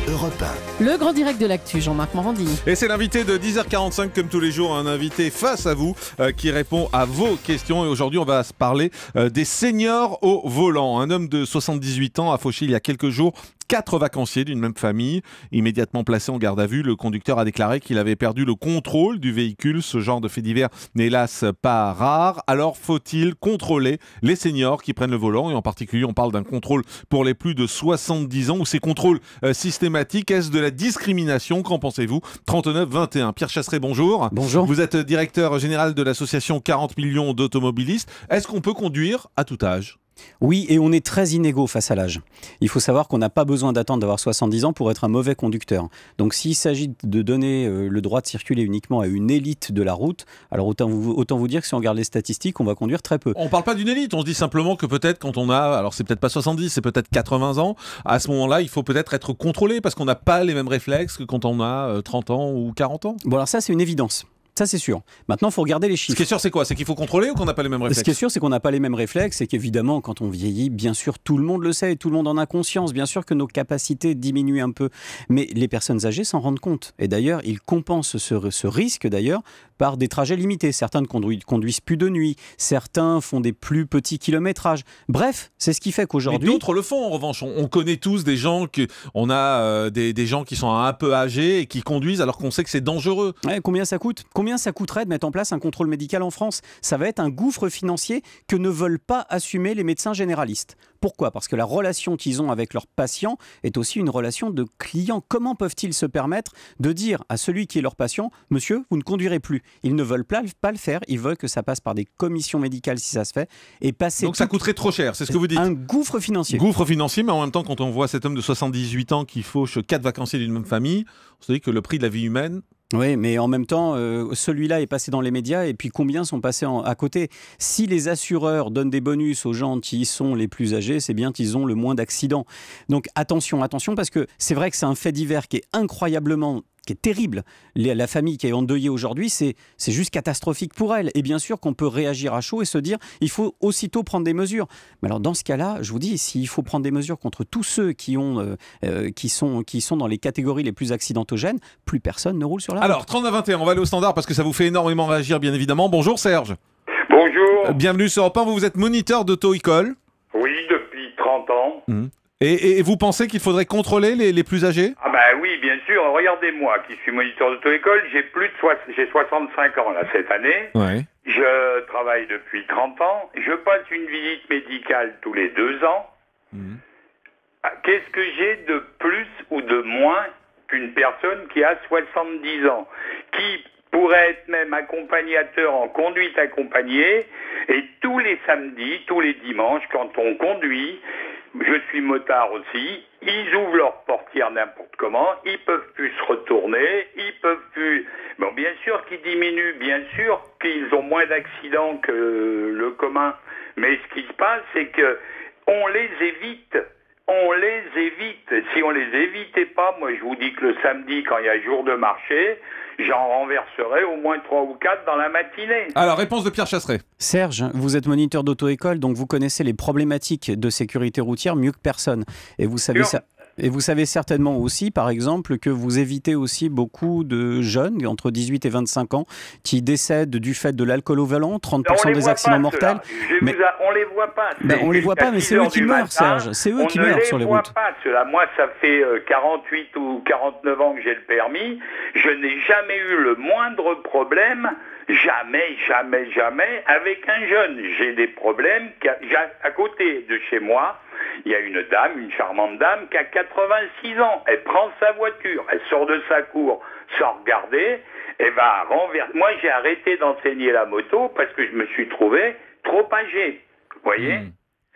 Europe 1. Le grand direct de l'actu, Jean-Marc Morandini. Et c'est l'invité de 10h45, comme tous les jours, un invité face à vous qui répond à vos questions. Et aujourd'hui, on va se parler des seniors au volant. Un homme de 78 ans a fauché il y a quelques jours 4 vacanciers d'une même famille. Immédiatement placé en garde à vue, le conducteur a déclaré qu'il avait perdu le contrôle du véhicule. Ce genre de fait divers n'est hélas pas rare. Alors faut-il contrôler les seniors qui prennent le volant? Et en particulier, on parle d'un contrôle pour les plus de 70 ans ou ces contrôles systématiques. Est-ce de la discrimination? Qu'en pensez-vous? 39-21. Pierre Chasseret, bonjour. Bonjour. Vous êtes directeur général de l'association 40 millions d'automobilistes. Est-ce qu'on peut conduire à tout âge? Oui, et on est très inégaux face à l'âge. Il faut savoir qu'on n'a pas besoin d'attendre d'avoir 70 ans pour être un mauvais conducteur. Donc s'il s'agit de donner le droit de circuler uniquement à une élite de la route, alors autant vous dire que si on regarde les statistiques, on va conduire très peu. On ne parle pas d'une élite, on se dit simplement que peut-être quand on a, alors c'est peut-être pas 70, c'est peut-être 80 ans, à ce moment-là, il faut peut-être être contrôlé parce qu'on n'a pas les mêmes réflexes que quand on a 30 ans ou 40 ans. Bon alors ça c'est une évidence. Ça, c'est sûr. Maintenant, il faut regarder les chiffres. Ce qui est sûr, c'est quoi? C'est qu'il faut contrôler ou qu'on n'a pas les mêmes réflexes? Ce qui est sûr, c'est qu'on n'a pas les mêmes réflexes et qu'évidemment, quand on vieillit, bien sûr, tout le monde le sait et tout le monde en a conscience. Bien sûr que nos capacités diminuent un peu. Mais les personnes âgées s'en rendent compte. Et d'ailleurs, ils compensent ce risque, d'ailleurs, par des trajets limités. Certains ne conduisent plus de nuit. Certains font des plus petits kilométrages. Bref, c'est ce qui fait qu'aujourd'hui... Mais d'autres le font, en revanche. On connaît tous des gens on a des gens qui sont un peu âgés et qui conduisent alors qu'on sait que c'est dangereux. Ouais, combien ça coûte? Combien ça coûterait de mettre en place un contrôle médical en France? Ça va être un gouffre financier que ne veulent pas assumer les médecins généralistes. Pourquoi? Parce que la relation qu'ils ont avec leurs patients est aussi une relation de client. Comment peuvent-ils se permettre de dire à celui qui est leur patient: monsieur, vous ne conduirez plus? Ils ne veulent pas le faire, ils veulent que ça passe par des commissions médicales si ça se fait. Et passer donc ça coûterait trop cher, c'est ce que vous dites? Un gouffre financier. Gouffre financier, mais en même temps, quand on voit cet homme de 78 ans qui fauche 4 vacanciers d'une même famille, on se dit que le prix de la vie humaine... Oui, mais en même temps, celui-là est passé dans les médias et puis combien sont passés à côté? Si les assureurs donnent des bonus aux gens qui sont les plus âgés, c'est bien qu'ils ont le moins d'accidents. Donc attention, parce que c'est vrai que c'est un fait divers qui est terrible. La famille qui est endeuillée aujourd'hui, c'est juste catastrophique pour elle. Et bien sûr qu'on peut réagir à chaud et se dire il faut aussitôt prendre des mesures. Mais alors dans ce cas-là, je vous dis, s'il faut prendre des mesures contre tous ceux qui sont dans les catégories les plus accidentogènes, plus personne ne roule sur la route. Alors 39-21, on va aller au standard parce que ça vous fait énormément réagir, bien évidemment. Bonjour Serge. Bonjour. Bienvenue sur Europe 1, vous êtes moniteur d'auto-école. Oui, depuis 30 ans. Et vous pensez qu'il faudrait contrôler les plus âgés? Ah bah oui, bien sûr. Regardez-moi, qui suis moniteur d'auto-école, j'ai 65 ans là cette année. Ouais. Je travaille depuis 30 ans. Je passe une visite médicale tous les 2 ans. Qu'est-ce que j'ai de plus ou de moins qu'une personne qui a 70 ans, qui pourrait être même accompagnateur en conduite accompagnée, et tous les samedis, tous les dimanches, quand on conduit, je suis motard aussi, ils ouvrent leur portière n'importe comment, ils peuvent plus se retourner, ils peuvent plus... Bon, bien sûr qu'ils diminuent, bien sûr qu'ils ont moins d'accidents que le commun, mais ce qui se passe, c'est que on les évite. On les évite. Si on les évitait pas, moi je vous dis que le samedi, quand il y a jour de marché, j'en renverserai au moins 3 ou 4 dans la matinée. Alors, réponse de Pierre Chasseret. Serge, vous êtes moniteur d'auto-école, donc vous connaissez les problématiques de sécurité routière mieux que personne. Et vous savez ça. Et vous savez certainement aussi, par exemple, que vous évitez aussi beaucoup de jeunes, entre 18 et 25 ans, qui décèdent du fait de l'alcool au volant, 30% des accidents mortels. Mais on les voit pas. On les voit pas, mais c'est eux qui meurent, Serge. C'est eux qui meurent sur les routes. On ne les voit pas, ceux-là. Moi, ça fait 48 ou 49 ans que j'ai le permis. Je n'ai jamais eu le moindre problème. Jamais avec un jeune. J'ai des problèmes à côté de chez moi. Il y a une dame, une charmante dame qui a 86 ans. Elle prend sa voiture, elle sort de sa cour sans regarder, elle va renverser. Moi, j'ai arrêté d'enseigner la moto parce que je me suis trouvé trop âgé. Vous voyez ?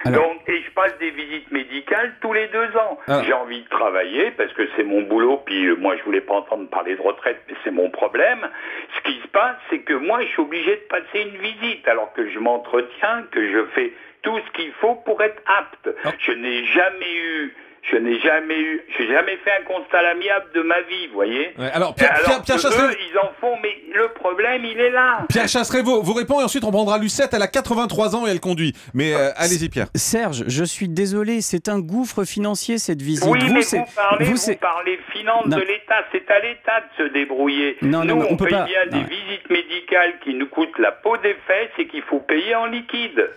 Donc, et je passe des visites médicales tous les 2 ans. J'ai envie de travailler parce que c'est mon boulot, puis moi je voulais pas entendre parler de retraite, mais c'est mon problème. Ce qui se passe, c'est que moi je suis obligé de passer une visite alors que je m'entretiens, que je fais tout ce qu'il faut pour être apte. Je n'ai jamais eu j'ai jamais fait un constat à l'amiable de ma vie, vous voyez. Ouais, alors, Pierre Chasseret, ils en font, mais le problème, il est là. Pierre Chasseret vous répond et ensuite on prendra Lucette. Elle a 83 ans et elle conduit. Mais allez-y, Pierre. Serge, je suis désolé, c'est un gouffre financier cette visite. Oui, mais vous parlez finances de l'État. C'est à l'État de se débrouiller. Nous, on paye bien des visites médicales qui nous coûtent la peau des fesses et qu'il faut payer en liquide.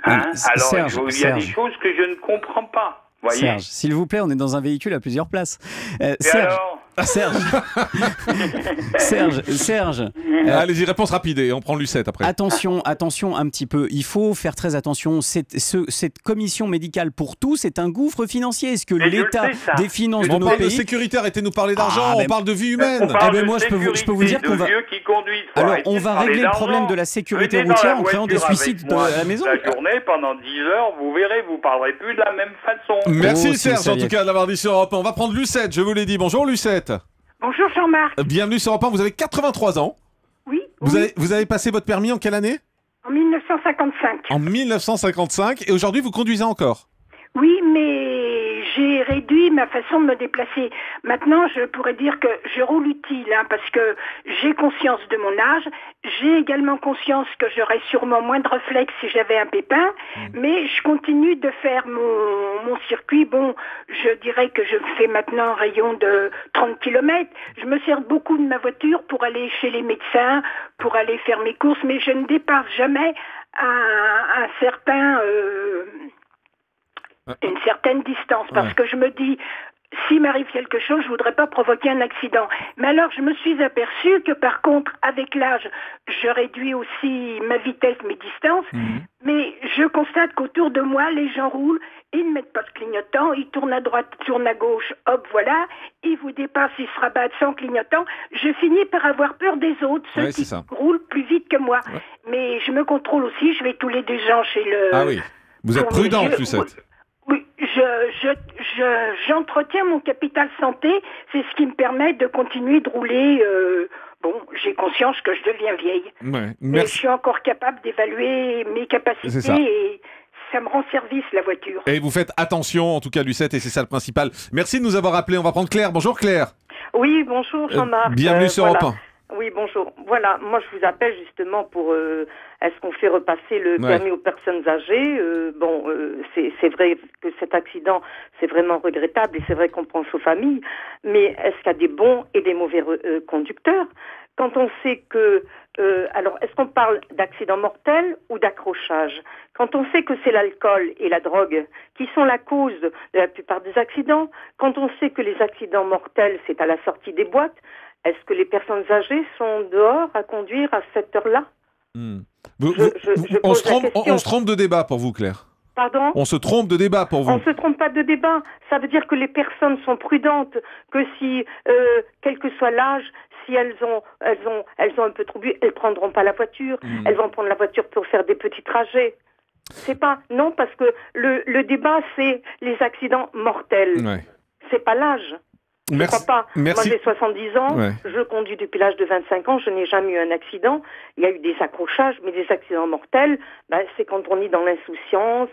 Alors, Serge, il y a des choses que je ne comprends pas. Voyez. Serge, s'il vous plaît, on est dans un véhicule à plusieurs places. Serge. Allez-y, réponse rapide et on prend Lucette après. Attention un petit peu. Il faut faire très attention. Cette commission médicale pour tous est un gouffre financier. Est-ce que l'État des finances de nos pays... On parle de sécurité, arrêtez de nous parler d'argent, on parle de vie humaine. Moi, je peux vous dire qu'on va... Alors, on va régler le problème de la sécurité routière en créant des suicides à la maison. La journée, pendant 10 heures, vous verrez, vous parlerez plus de la même façon. Merci Serge, en tout cas, d'avoir dit sur Europe 1. On va prendre Lucette, je vous l'ai dit. Bonjour Lucette. Bonjour Jean-Marc. Bienvenue sur Europe 1, vous avez 83 ans. Oui. Vous avez passé votre permis en quelle année? En 1955. En 1955, et aujourd'hui vous conduisez encore? Oui, mais j'ai réduit ma façon de me déplacer. Maintenant, je pourrais dire que je roule utile, parce que j'ai conscience de mon âge. J'ai également conscience que j'aurais sûrement moins de réflexes si j'avais un pépin. Mais je continue de faire mon circuit. Bon, je dirais que je fais maintenant un rayon de 30 km. Je me sers beaucoup de ma voiture pour aller chez les médecins, pour aller faire mes courses, mais je ne dépasse jamais un certain... une certaine distance, parce que je me dis, s'il m'arrive quelque chose, je voudrais pas provoquer un accident. Mais alors, je me suis aperçue que par contre, avec l'âge, je réduis aussi ma vitesse, mes distances, mais je constate qu'autour de moi, les gens roulent, ils ne mettent pas de clignotant, ils tournent à droite, tournent à gauche, hop, voilà, ils vous dépassent, ils se rabattent sans clignotant. Je finis par avoir peur des autres, ceux qui roulent plus vite que moi. Ouais. Mais je me contrôle aussi, je vais tous les 2 ans chez le... Ah oui, vous êtes prudente, Lucette. Oui, j'entretiens mon capital santé, c'est ce qui me permet de continuer de rouler. Bon, j'ai conscience que je deviens vieille, mais je suis encore capable d'évaluer mes capacités et ça me rend service, la voiture. Et vous faites attention, en tout cas, Lucette, et c'est ça le principal. Merci de nous avoir appelés. On va prendre Claire. Bonjour Claire. Oui, bonjour Jean-Marc. Bienvenue sur Europe 1. Oui, bonjour. Voilà, moi je vous appelle justement pour... est-ce qu'on fait repasser le permis aux personnes âgées? C'est vrai que cet accident, c'est vraiment regrettable et c'est vrai qu'on pense aux familles, mais est-ce qu'il y a des bons et des mauvais conducteurs? Quand on sait que... alors, est-ce qu'on parle d'accident mortel ou d'accrochage? Quand on sait que c'est l'alcool et la drogue qui sont la cause de la plupart des accidents, quand on sait que les accidents mortels, c'est à la sortie des boîtes, est-ce que les personnes âgées sont dehors à conduire à cette heure-là? On se trompe de débat pour vous, Claire. Pardon? On se trompe de débat pour vous. On se trompe pas de débat. Ça veut dire que les personnes sont prudentes, que si, quel que soit l'âge, si elles ont un peu trop bu, elles prendront pas la voiture. Elles vont prendre la voiture pour faire des petits trajets. C'est pas, non, parce que le débat, c'est les accidents mortels. Ouais. C'est pas l'âge. Je crois pas. Merci. Moi, j'ai 70 ans. Ouais. Je conduis depuis l'âge de 25 ans. Je n'ai jamais eu un accident. Il y a eu des accrochages, mais des accidents mortels, c'est quand on est dans l'insouciance.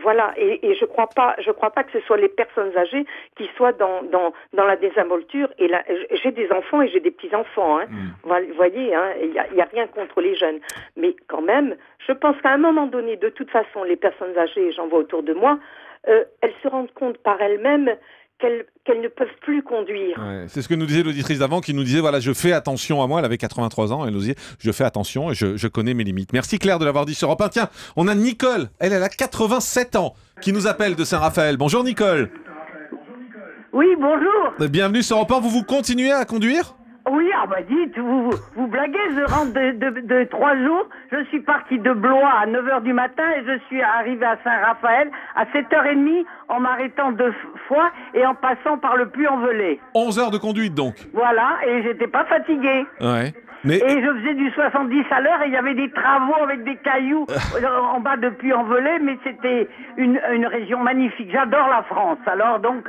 Voilà. Et je crois pas que ce soit les personnes âgées qui soient dans la désinvolture. Et là, j'ai des enfants et j'ai des petits-enfants. Hein. Vous voyez, hein, il y a rien contre les jeunes. Mais quand même, je pense qu'à un moment donné, de toute façon, les personnes âgées, j'en vois autour de moi, elles se rendent compte par elles-mêmes qu'elles ne peuvent plus conduire. Ouais, c'est ce que nous disait l'auditrice d'avant, qui nous disait, voilà, je fais attention à moi. Elle avait 83 ans, elle nous disait, je fais attention et je connais mes limites. Merci Claire de l'avoir dit sur Europe 1. Tiens, on a Nicole, elle a 87 ans, qui nous appelle de Saint-Raphaël. Bonjour Nicole. Oui, bonjour. Bienvenue sur Europe 1, vous continuez à conduire ? Oui, dites, vous blaguez, je rentre de 3 jours, je suis partie de Blois à 9h du matin et je suis arrivée à Saint-Raphaël à 7h30 en m'arrêtant 2 fois et en passant par le Puy-en-Velay. 11 heures de conduite donc. Voilà, et j'étais pas fatiguée. Ouais. Et je faisais du 70 à l'heure et il y avait des travaux avec des cailloux en bas de Puy-en-Velay, mais c'était une région magnifique. J'adore la France, alors donc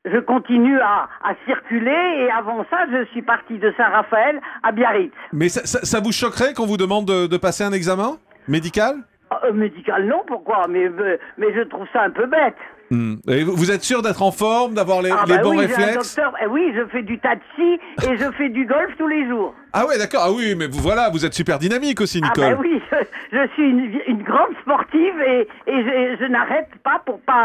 je continue à circuler et avant ça, je suis parti de Saint-Raphaël à Biarritz. Mais ça vous choquerait qu'on vous demande de passer un examen médical ? Médical, non, pourquoi mais je trouve ça un peu bête. Et vous êtes sûr d'être en forme, d'avoir les bons oui, réflexes? Oui, je fais du taxi et je fais du golf tous les jours. Ah ouais, d'accord. Ah oui, mais vous êtes super dynamique aussi, Nicole. Ah bah oui, je suis une grande sportive et je n'arrête pas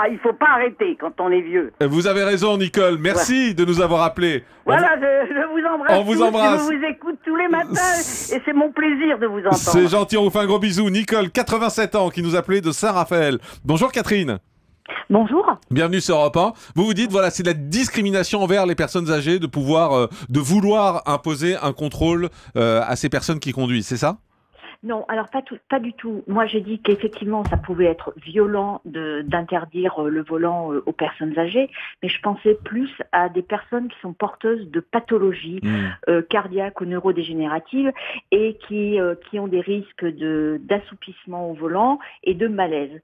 il faut pas arrêter quand on est vieux. Vous avez raison, Nicole. Merci de nous avoir appelés. Voilà, je vous embrasse. On vous embrasse. Je vous écoute tous les matins et c'est mon plaisir de vous entendre. C'est gentil, on vous fait un gros bisou. Nicole, 87 ans, qui nous appelait de Saint-Raphaël. Bonjour Catherine. Bonjour. Bienvenue sur Europe 1. Vous dites, voilà, c'est de la discrimination envers les personnes âgées de vouloir imposer un contrôle à ces personnes qui conduisent, c'est ça? Non, alors pas du tout. Moi, j'ai dit qu'effectivement, ça pouvait être violent d'interdire le volant aux personnes âgées, mais je pensais plus à des personnes qui sont porteuses de pathologies cardiaques ou neurodégénératives et qui ont des risques d'assoupissement au volant et de malaise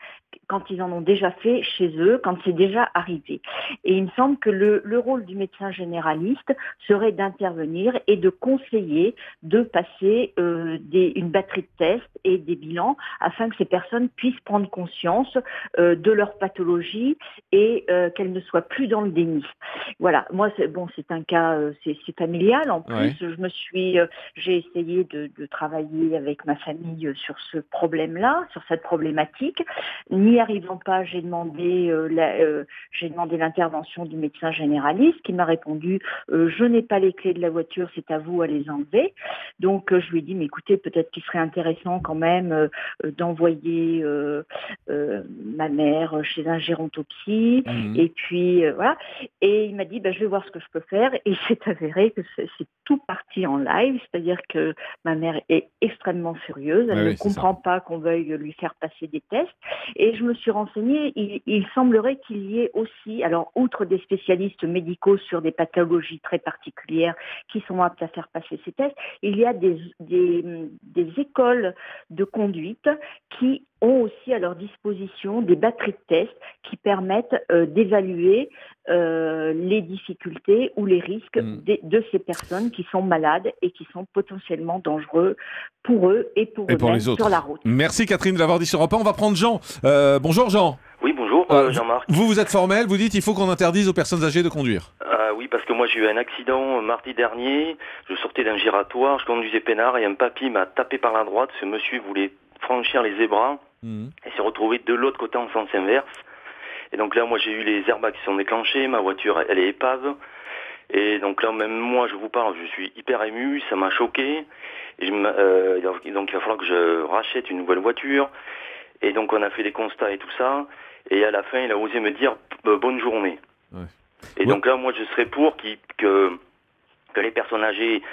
quand ils en ont déjà fait chez eux, quand c'est déjà arrivé. Et il me semble que le rôle du médecin généraliste serait d'intervenir et de conseiller de passer une batterie de tests et des bilans afin que ces personnes puissent prendre conscience de leur pathologie et qu'elles ne soient plus dans le déni. Voilà, moi c'est un cas c'est familial. En plus, j'ai essayé de travailler avec ma famille sur ce problème-là, sur cette problématique. N'y arrivant pas, j'ai demandé l'intervention du médecin généraliste qui m'a répondu je n'ai pas les clés de la voiture, c'est à vous à les enlever. Donc je lui ai dit mais écoutez, peut-être qu'il serait intéressant quand même d'envoyer ma mère chez un gérontopsie et puis voilà. Et il m'a dit je vais voir ce que je peux faire et il s'est avéré que c'est tout parti en live, c'est-à-dire que ma mère est extrêmement furieuse, elle ne comprend pas qu'on veuille lui faire passer des tests et je me suis renseignée, il semblerait qu'il y ait aussi, alors outre des spécialistes médicaux sur des pathologies très particulières qui sont aptes à faire passer ces tests, il y a des écoles de conduite qui ont aussi à leur disposition des batteries de tests qui permettent d'évaluer les difficultés ou les risques de ces personnes qui sont malades et qui sont potentiellement dangereux pour eux et pour eux-mêmes sur la route. Merci Catherine de l'avoir dit sur Europe 1. On va prendre Jean. Bonjour Jean. Oui, bonjour Jean-Marc. Vous êtes formel, vous dites il faut qu'on interdise aux personnes âgées de conduire. Oui, parce que moi j'ai eu un accident mardi dernier, je sortais d'un giratoire, je conduisais peinard et un papy m'a tapé par la droite, ce monsieur voulait franchir les zébras et s'est retrouvé de l'autre côté en sens inverse. Et donc là, moi j'ai eu les airbags qui sont déclenchés, ma voiture elle est épave. Et donc là, même moi je vous parle, je suis hyper ému, ça m'a choqué. Et donc il va falloir que je rachète une nouvelle voiture. Et donc on a fait des constats et tout ça. Et à la fin, il a osé me dire bonne journée. Ouais. Et donc là, moi je serais pour que les personnes âgées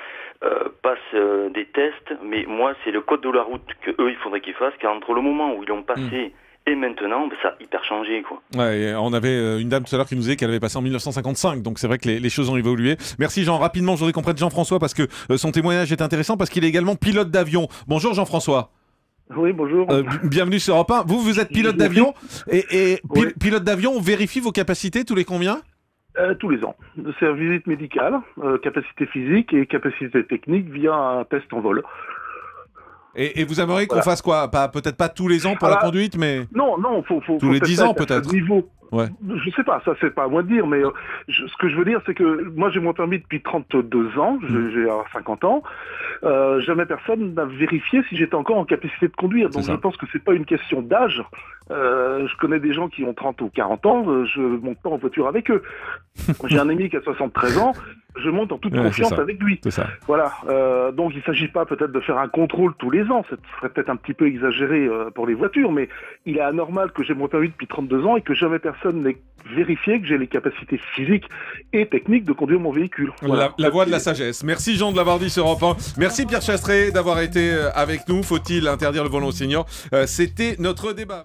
passent des tests. Mais moi, c'est le code de la route qu'eux, il faudrait qu'ils fassent. Car entre le moment où ils l'ont passé et maintenant, ça a hyper changé, quoi. Ouais, on avait une dame tout à l'heure qui nous disait qu'elle avait passé en 1955, donc c'est vrai que les choses ont évolué. Merci Jean. Rapidement, je voudrais qu'on prenne Jean-François parce que son témoignage est intéressant, parce qu'il est également pilote d'avion. Bonjour Jean-François. Oui, bonjour. Bienvenue sur Europe 1. Vous êtes pilote d'avion et pilote d'avion, on vérifie vos capacités tous les combien ? Tous les ans. C'est une visite médicale, capacité physique et capacité technique via un test en vol. Et vous aimeriez qu'on fasse quoi? Peut-être pas tous les ans pour la conduite, mais... Non, faut tous les 10 ans peut-être. Niveau. Ouais. Je sais pas, ça c'est pas à moi de dire, mais ce que je veux dire, c'est que moi j'ai mon permis depuis 32 ans, j'ai 50 ans, jamais personne n'a vérifié si j'étais encore en capacité de conduire, donc je pense que c'est pas une question d'âge. Je connais des gens qui ont 30 ou 40 ans, je monte pas en voiture avec eux. J'ai un ami qui a 73 ans, je monte en toute confiance avec lui. C'est ça. Voilà, donc il s'agit pas peut-être de faire un contrôle tous les ans, ça serait peut-être un petit peu exagéré pour les voitures, mais il est anormal que j'ai mon permis depuis 32 ans et que jamais personne n'ait vérifié que j'ai les capacités physiques et techniques de conduire mon véhicule. Voilà. La voie de la sagesse. Merci Jean de l'avoir dit sur Europe 1. Merci Pierre Chastré d'avoir été avec nous. Faut-il interdire le volant aux seniors ? C'était notre débat.